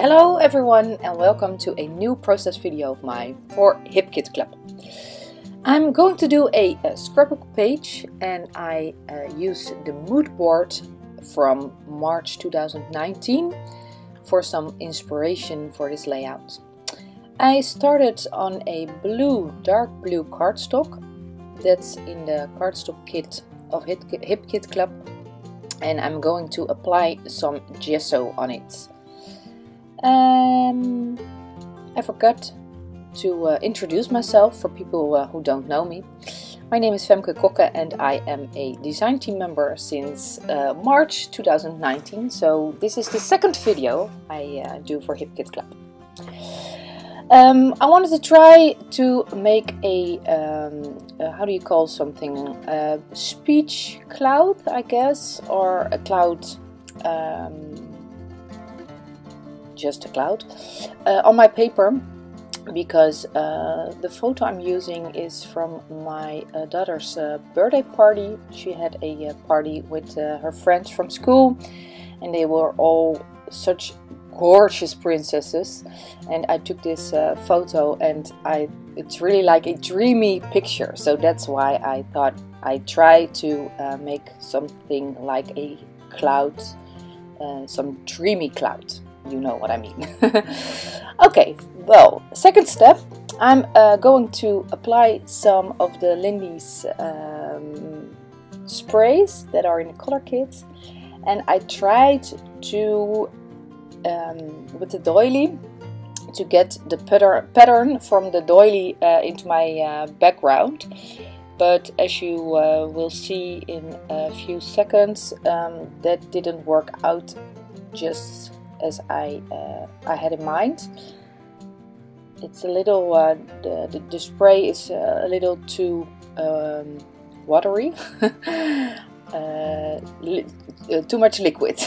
Hello everyone and welcome to a new process video of mine for Hip Kids Club. I'm going to do a scrapbook page and I use the mood board from March 2019 for some inspiration for this layout. I started on a dark blue cardstock that's in the cardstock kit of Hip Kids Club, and I'm going to apply some gesso on it. I forgot to introduce myself for people who don't know me. My name is Femke Kokke and I am a design team member since March 2019, so this is the second video I do for Hip Kids Club. I wanted to try to make a, how do you call something, a speech cloud, I guess, or a cloud, just a cloud, on my paper, because the photo I'm using is from my daughter's birthday party. She had a party with her friends from school and they were all such gorgeous princesses, and I took this photo and it's really like a dreamy picture, so that's why I thought I'd try to make something like a cloud, some dreamy cloud. You know what I mean. Okay, well, second step, I'm going to apply some of the Lindy's sprays that are in the color kit, and I tried to with the doily to get the pattern from the doily into my background, but as you will see in a few seconds, that didn't work out just as I had in mind. It's a little, the spray is a little too watery, too much liquid.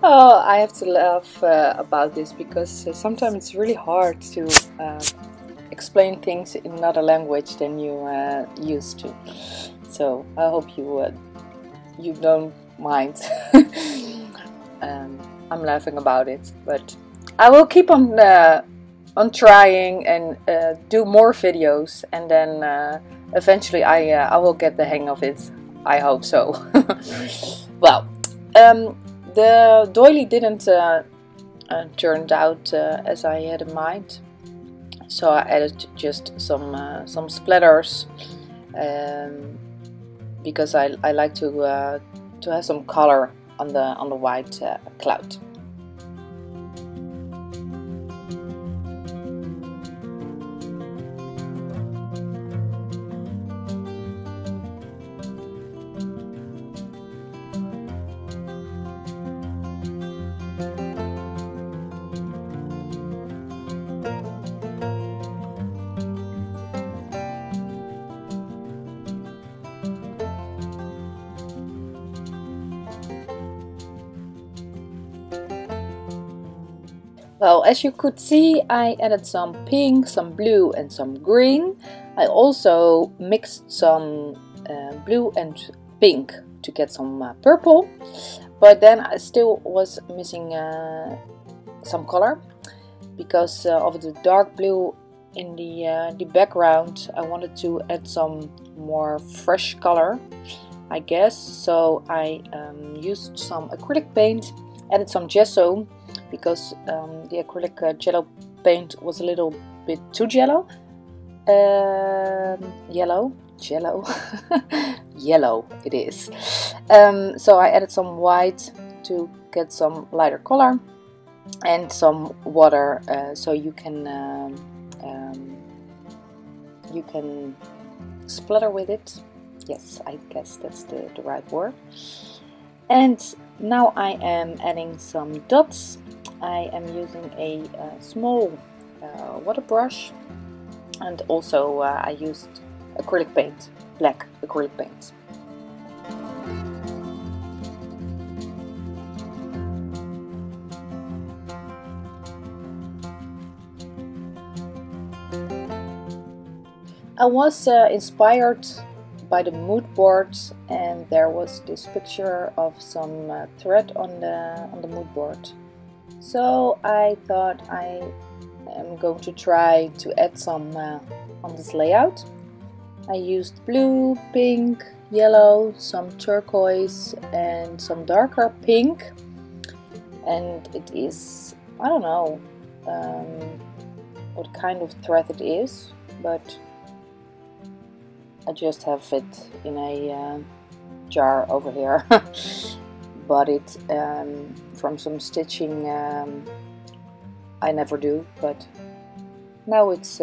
Oh, I have to laugh about this because sometimes it's really hard to explain things in another language than you used to. So I hope you don't mind. I'm laughing about it, but I will keep on trying and do more videos, and then eventually I will get the hang of it. I hope so. Well, the doily didn't turn out as I had in mind, so I added just some splatters because I like to have some color on the white cloud. Well, as you could see, I added some pink, some blue and some green. I also mixed some blue and pink to get some purple, but then I still was missing some color because of the dark blue in the background. I wanted to add some more fresh color, I guess, so I used some acrylic paint, added some gesso, because the acrylic jello paint was a little bit too yellow. Yellow it is. So I added some white to get some lighter color and some water, so you can splatter with it. Yes, I guess that's the right word. And now I am adding some dots. I am using a small water brush, and also I used acrylic paint, black acrylic paint. I was inspired by the mood board, and there was this picture of some thread on the mood board. So I thought I am going to try to add some on this layout. I used blue, pink, yellow, some turquoise and some darker pink, and it is, I don't know what kind of thread it is, but I just have it in a jar over here. Bought it from some stitching I never do, but now it's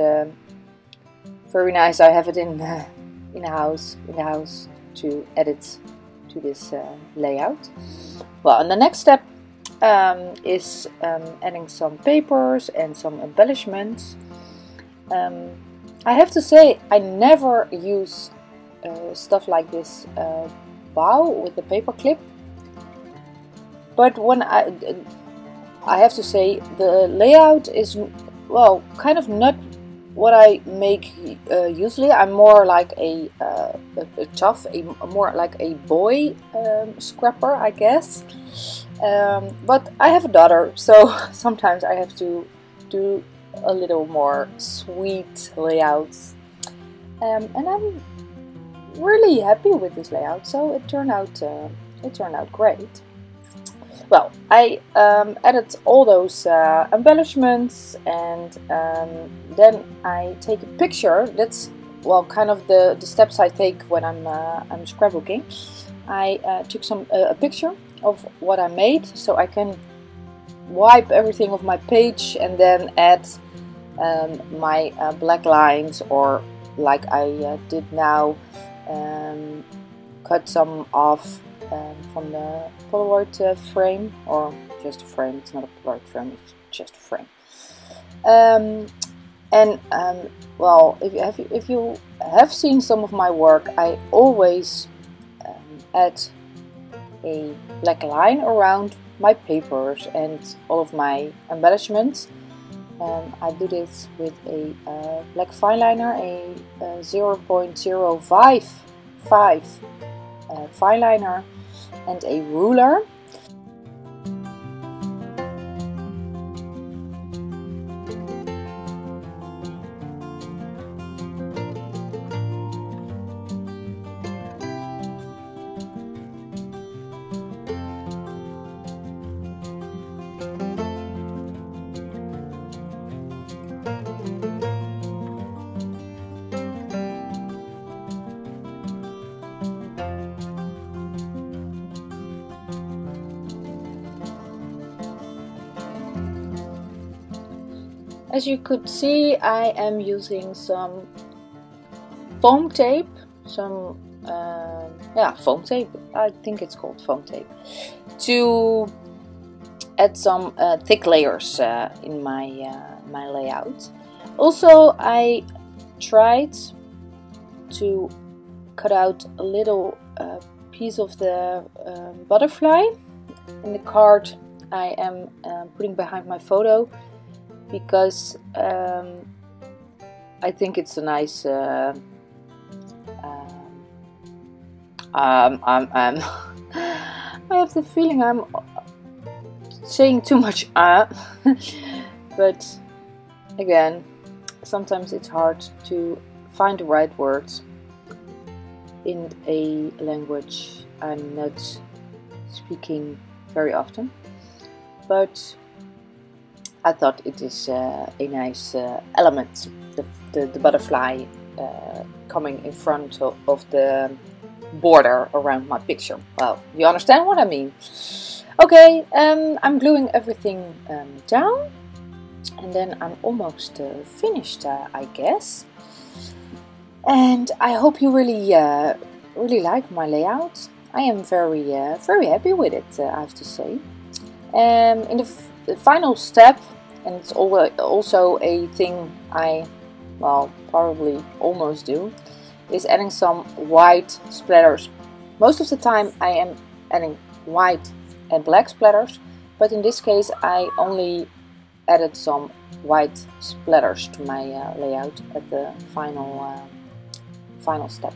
very nice. I have it in the house to edit to this layout. Well, and the next step is adding some papers and some embellishments. I have to say I never use stuff like this bow with the paper clip, but when I have to say the layout is, well, kind of not what I make usually. I'm more like a more like a boy scrapper, I guess. But I have a daughter, so sometimes I have to do a little more sweet layouts, and I'm really happy with this layout. So it turned out great. Well, I added all those embellishments, and then I take a picture. That's, well, kind of the steps I take when I'm scrapbooking. I took a picture of what I made, so I can wipe everything off my page and then add my black lines, or like I did now, cut some off from the Polaroid frame, or just a frame. It's not a Polaroid frame, it's just a frame. Well, if you have seen some of my work, I always add a black line around my papers and all of my embellishments. I do this with a black fine liner, a 0.055 fine liner, and a ruler. As you could see, I am using some foam tape, foam tape, I think it's called foam tape, to add some thick layers in my layout. Also, I tried to cut out a little piece of the butterfly in the card I am putting behind my photo, because I think it's a nice I have the feeling I'm saying too much but again, sometimes it's hard to find the right words in a language I'm not speaking very often, but I thought it is a nice element, the butterfly coming in front of the border around my picture. Well, you understand what I mean. Okay, I'm gluing everything down, and then I'm almost finished, I guess. And I hope you really like my layout. I am very happy with it, I have to say. In the final step, and it's also a thing I, well, probably almost do, is adding some white splatters. Most of the time I am adding white and black splatters, but in this case I only added some white splatters to my layout at the final step.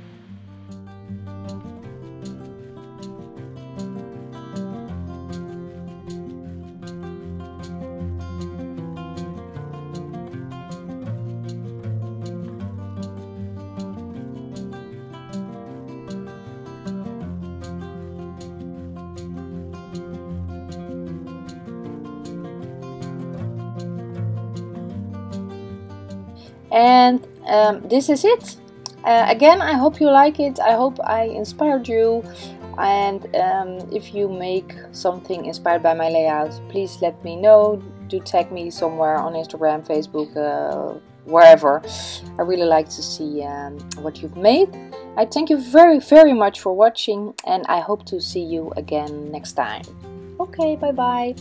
And this is it. Again, I hope you like it. I hope I inspired you. And if you make something inspired by my layout, please let me know. Do tag me somewhere on Instagram, Facebook, wherever. I really like to see what you've made. I thank you very, very much for watching, and I hope to see you again next time. Okay, bye bye.